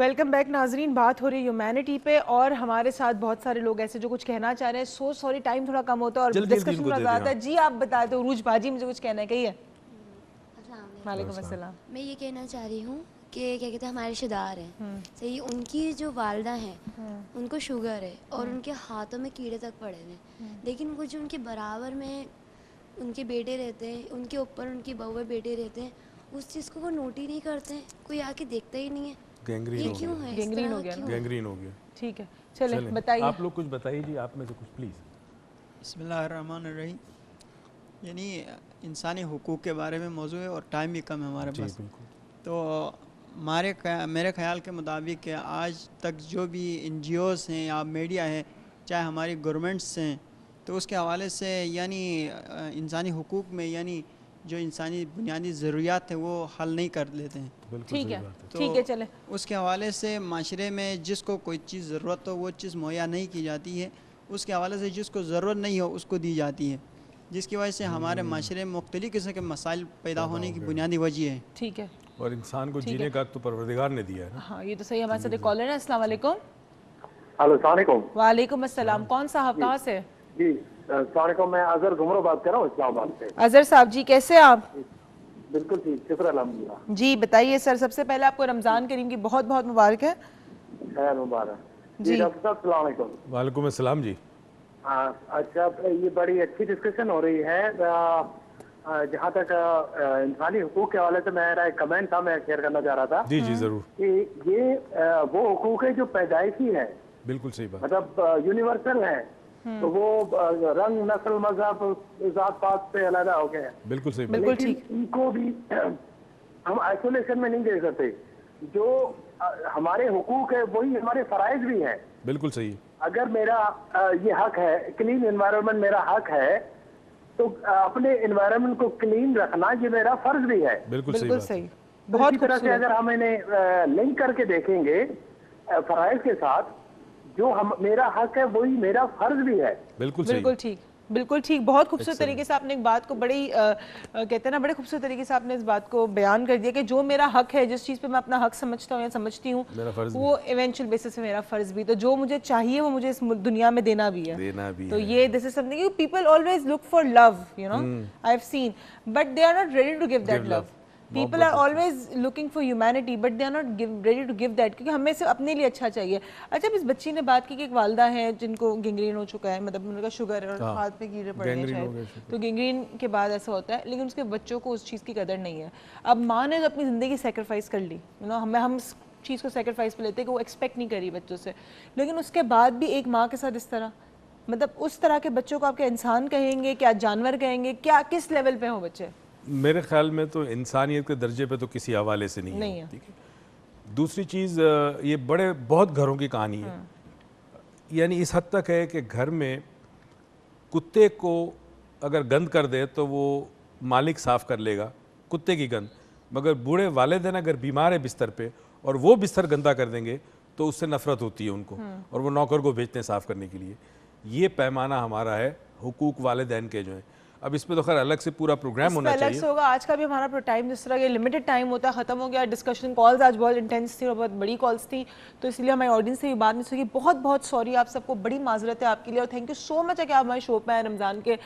Welcome back नाजरीन। बात हो रही है ह्यूमैनिटी पे और हमारे साथ बहुत सारे लोग ऐसे जो कुछ कहना चाह रहे हैं। सो सॉरी, टाइम थोड़ा कम होता है और डिस्कशन थोड़ा ज़्यादा है। जी आप बता दो, उरूज बाजी मुझे कुछ कहना है, कहिए। वालेकुम अस्सलाम। मैं ये कहना चाह रही हूँ कि क्या कहते हैं, हमारे रिश्तेदार हैं सही, उनकी जो वालदा हैं उनको शुगर है और उनके हाथों में कीड़े तक पड़े हैं, लेकिन वो जो उनके बराबर में उनके बेटे रहते हैं, उनके ऊपर उनकी बहू बेटे रहते हैं, उस चीज़ को वो नोट ही नहीं करते हैं, कोई आके देखता ही नहीं है। ये क्यों है? गैंग्रीन हो गया। गैंग्रीन हो गया। ठीक है, चले बताइए। आप लोग कुछ बताइए जी, आप में से कुछ प्लीज़। बिस्मिल्लाहिर्रहमानिर्रहीम। यानी इंसानी हुकूक के बारे में मौजू है और टाइम भी कम है हमारे पास, तो मेरे ख्याल के मुताबिक आज तक जो भी NGOs हैं या मीडिया है, चाहे हमारी गवर्नमेंट्स हैं, तो उसके हवाले से यानी इंसानी हुकूक में यानी जो इंसानी बुनियादी ज़रूरियात है वो हल नहीं कर लेते हैं। ठीक है, तो ठीक है, चले। उसके हवाले से माशरे में जिसको कोई चीज़ ज़रूरत हो वो चीज़ मुहैया नहीं की जाती है, उसके हवाले से जिसको ज़रूरत नहीं हो उसको दी जाती है, जिसकी वजह से हमारे माशरे में मुख्तलिफ़ किस्म के मसाइल पैदा होने की बुनियादी वजह है। ठीक है, और इंसान को जीने का तो परवरदिगार ने दिया है ना। हाँ ये तो सही। हमारे साथ एक कॉलर है। अस्सलाम वालेकुम। हेलो, अस्सलाम वालेकुम। वालेकुम अस्सलाम। कौन साहब, कहाँ से? जी अस्सलाम वालेकुम, मैं अजहर घुमरो बात कर रहा हूँ इस्लामाबाद से। अजहर साहब जी, कैसे आप? बिल्कुल ठीक, शुक्र अल्हम्दुलिल्लाह। जी बताइए सर। सबसे पहले आपको रमज़ान करीम की बहुत बहुत मुबारक है। खैर मुबारक जी। डॉक्टर साहब अस्सलाम वालेकुम। वालेकुम अस्सलाम जी। अच्छा, ये बड़ी अच्छी डिस्कशन हो रही है। जहाँ तक इंसानी हुकूक के हवाले से मेरा एक कमेंट था, मैं शेयर करना चाह रहा था। जी जी जरूर। कि ये वो हुकूक है जो पैदाइशी है, बिल्कुल सही बात, मतलब यूनिवर्सल है, तो वो रंग, नस्ल, मजहब, जात पात से अलग हो गए हैं। बिल्कुल सही, बिल्कुल ठीक। इनको भी हम आइसोलेशन में नहीं दे सकते। जो हमारे हुकूक है वही हमारे फराइज भी हैं। बिल्कुल सही। अगर मेरा ये हक है, क्लीन एनवायरनमेंट मेरा हक है, तो अपने एनवायरनमेंट को क्लीन रखना ये मेरा फर्ज भी है। बिल्कुल सही। बहुत इसी तरह से अगर हम इन्हें लिंक करके देखेंगे फराइज के साथ, जो हम मेरा हक है वही मेरा फर्ज भी है। बिल्कुल ठीक, बिल्कुल ठीक। बहुत खूबसूरत तरीके से आपने एक बात को बड़ी कहते हैं ना, बड़े खूबसूरत तरीके से आपने इस बात को बयान कर दिया कि जो मेरा हक है, जिस चीज़ पे मैं अपना हक समझता हूँ या समझती हूँ, वो इवेंचुअल बेसिस पे मेरा फ़र्ज़ भी, तो जो मुझे चाहिए वो मुझे इस दुनिया में देना भी है। तो ये this is something, people always look for love, you know, I have seen, but they are not ready to give that love. People are always looking for humanity, but they are not ready to give that, क्योंकि हमें सिर्फ अपने लिए अच्छा चाहिए। अच्छा, इस बच्ची ने बात की कि एक वालदा है जिनको गैंग्रीन हो चुका है, मतलब उनका शुगर है और हाथ में कीड़े पड़ गए शायद, तो गैंग्रीन के बाद ऐसा होता है, लेकिन उसके बच्चों को उस चीज़ की कदर नहीं है। अब माँ ने तो अपनी ज़िंदगी सेक्रीफाइस कर ली, यू नो, हम चीज़ को सेक्रीफाइस पे लेते हैं कि वो एक्सपेक्ट नहीं करी बच्चों से, लेकिन उसके बाद भी एक माँ के साथ इस तरह, मतलब उस तरह के बच्चों को आपके इंसान कहेंगे क्या, जानवर कहेंगे क्या, किस लेवल पे हो बच्चे? मेरे ख्याल में तो इंसानियत के दर्जे पे तो किसी हवाले से नहीं है। ठीक है। दूसरी चीज़, ये बहुत घरों की कहानी है, यानी इस हद तक है कि घर में कुत्ते को अगर गंद कर दे तो वो मालिक साफ़ कर लेगा, कुत्ते की गंद, मगर बूढ़े वालिदैन अगर बीमार है बिस्तर पे और वो बिस्तर गंदा कर देंगे तो उससे नफ़रत होती है उनको, और वो नौकर को भेजते हैं साफ़ करने के लिए। ये पैमाना हमारा है हुकूक वालिदैन के जो हैं। अब इस पे तो खैर अलग से पूरा प्रोग्राम होना चाहिए। अलग से होगा। आज का भी हमारा टाइम जिस तरह ये लिमिटेड टाइम होता है, ख़त्म हो गया। डिस्कशन कॉल्स आज बहुत इंटेंस थी और बहुत बड़ी कॉल्स थी, तो इसलिए हमारी ऑडियंस से भी बात नहीं सकी। बहुत बहुत सॉरी आप सबको, बड़ी माजरत है आपके लिए, और थैंक यू सो मच है कि आप हमारे शो पे आए रमज़ान के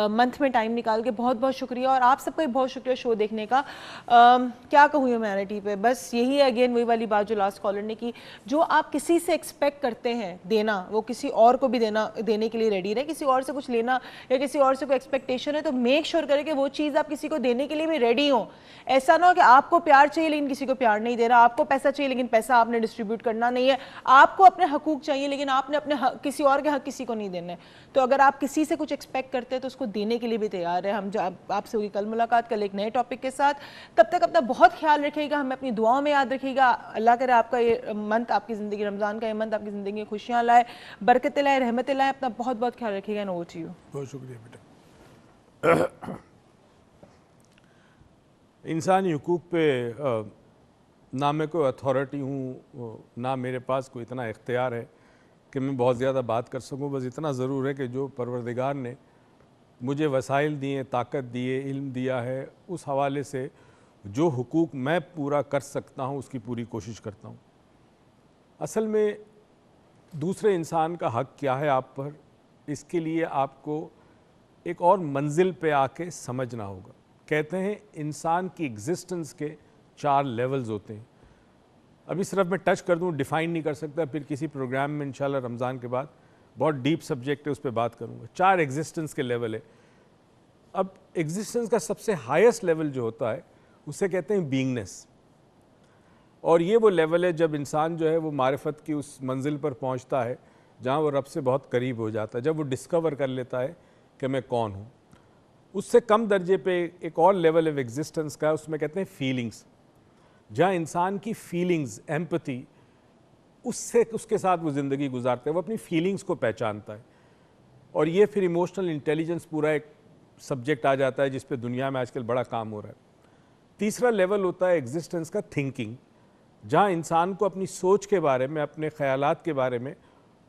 मंथ में टाइम निकाल के। बहुत बहुत शुक्रिया, और आप सबका भी बहुत शुक्रिया शो देखने का। क्या कहूँ ह्यूमैनिटी पे, बस यही है अगेन वही वाली बात जो लास्ट कॉलर ने की, जो आप किसी से एक्सपेक्ट करते हैं देना, वो किसी और को भी देने के लिए रेडी रहे। किसी और से कुछ लेना या किसी और से कोई एक्सपेक्टेशन है तो मेक श्योर करें कि वो चीज़ आप किसी को देने के लिए भी रेडी हो। ऐसा ना हो कि आपको प्यार चाहिए लेकिन किसी को प्यार नहीं देना, आपको पैसा चाहिए लेकिन पैसा आपने डिस्ट्रीब्यूट करना नहीं है, आपको अपने हकूक चाहिए लेकिन आपने अपने किसी और के हक किसी को नहीं देने। तो अगर आप किसी से कुछ एक्सपेक्ट करते हैं तो उसको देने के लिए भी तैयार है। हम आपसे होगी कल मुलाकात, कल एक नए टॉपिक के साथ। तब तक अपना बहुत ख्याल रखिएगा, हमें अपनी दुआओं में याद रखिएगा। अल्लाह करे आपका ये मंथ, आपकी ज़िंदगी, रमज़ान का ये मंथ आपकी ज़िंदगी में खुशियाँ लाए, बरकतें लाए, रहमतें लाए। अपना बहुत बहुत ख्याल रखिएगा। And over to you. बहुत शुक्रिया बेटा। इंसानी हुकूक पे ना मैं कोई अथॉरिटी हूँ, ना मेरे पास कोई इतना इख्तियार है कि मैं बहुत ज़्यादा बात कर सकूँ। बस इतना ज़रूर है कि जो परवरदिगार ने मुझे वसाइल दिए, ताकत दिए, इल्म दिया है, उस हवाले से जो हुकूक मैं पूरा कर सकता हूँ उसकी पूरी कोशिश करता हूँ। असल में दूसरे इंसान का हक क्या है आप पर, इसके लिए आपको एक और मंजिल पे आके समझना होगा। कहते हैं इंसान की एग्जिस्टेंस के 4 लेवल्स होते हैं। अभी सिर्फ मैं टच कर दूं, डिफ़ाइन नहीं कर सकता, फिर किसी प्रोग्राम में इंशाल्लाह रमज़ान के बाद बहुत डीप सब्जेक्ट है उस पर बात करूंगा। 4 एग्जिस्टेंस के लेवल है। अब एग्जिस्टेंस का सबसे हाईएस्ट लेवल जो होता है उसे कहते हैं बीइंगनेस, और ये वो लेवल है जब इंसान जो है वो मारिफत की उस मंजिल पर पहुंचता है जहां वो रब से बहुत करीब हो जाता है, जब वो डिस्कवर कर लेता है कि मैं कौन हूँ। उससे कम दर्जे पे एक और लेवल ऑफ एग्जिस्टेंस का है, उसमें कहते हैं फीलिंग्स, जहाँ इंसान की फीलिंग्स, एम्पैथी, उससे उसके साथ वो ज़िंदगी गुजारता है, वो अपनी फीलिंग्स को पहचानता है। और ये फिर इमोशनल इंटेलिजेंस पूरा एक सब्जेक्ट आ जाता है जिस पे दुनिया में आजकल बड़ा काम हो रहा है। तीसरा लेवल होता है एग्जिस्टेंस का थिंकिंग, जहाँ इंसान को अपनी सोच के बारे में, अपने ख्यालात के बारे में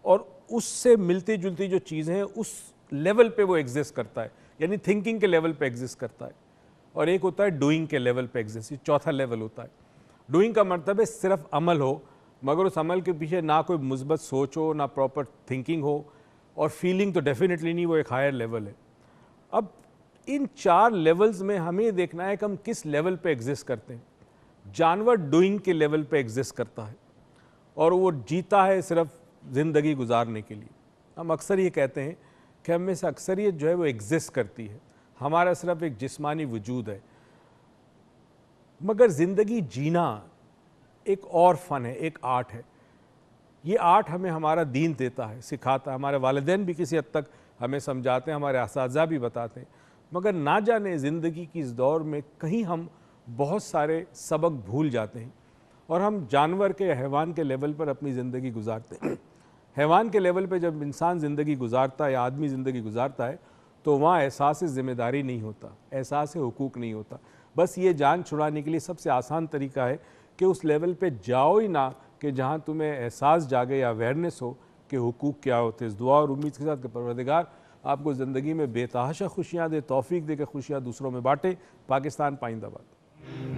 और उससे मिलती जुलती जो चीज़ें हैं उस लेवल पे वो एग्जिस्ट करता है, यानी थिंकिंग के लेवल पे एग्जिस्ट करता है। और एक होता है डूइंग के लेवल पे एग्जिस्ट, ये चौथा लेवल होता है। डूइंग का मतलब है सिर्फ अमल हो, मगर उस अमल के पीछे ना कोई मुस्बत सोच हो, ना प्रॉपर थिंकिंग हो, और फीलिंग तो डेफिनेटली नहीं, वो एक हायर लेवल है। अब इन 4 लेवल्स में हमें देखना है कि हम किस लेवल पे एग्जिस्ट करते हैं। जानवर डूइंग के लेवल पे एग्जिस्ट करता है और वो जीता है सिर्फ ज़िंदगी गुजारने के लिए। हम अक्सर ये कहते हैं कि हम में से अक्सरियत जो है वो एग्जिस्ट करती है, हमारा सिर्फ एक जिस्मानी वजूद है। मगर ज़िंदगी जीना एक और फ़न है, एक आर्ट है। ये आर्ट हमें हमारा दीन देता है, सिखाता है, हमारे वालिदैन भी किसी हद तक हमें समझाते हैं, हमारे असातिज़ा भी बताते हैं। मगर ना जाने ज़िंदगी की इस दौर में कहीं हम बहुत सारे सबक भूल जाते हैं और हम जानवर के, हैवान के लेवल पर अपनी ज़िंदगी गुजारते हैं। हैवान के लेवल पे जब इंसान ज़िंदगी गुजारता है या आदमी ज़िंदगी गुजारता है तो वहाँ एहसास ज़िम्मेदारी नहीं होता, एहसास हुकूक नहीं होता। बस ये जान छुड़ाने के लिए सबसे आसान तरीका है कि उस लेवल पे जाओ ही ना कि जहाँ तुम्हें एहसास जागे या अवेयरनेस हो कि हुकूक क्या होते हैं। इस दुआ और उम्मीद के साथ कि परवरदिगार आपको ज़िंदगी में बेतहाशा खुशियाँ दे, तौफीक दे के खुशियाँ दूसरों में बांटे। पाकिस्तान पाइंदाबाद।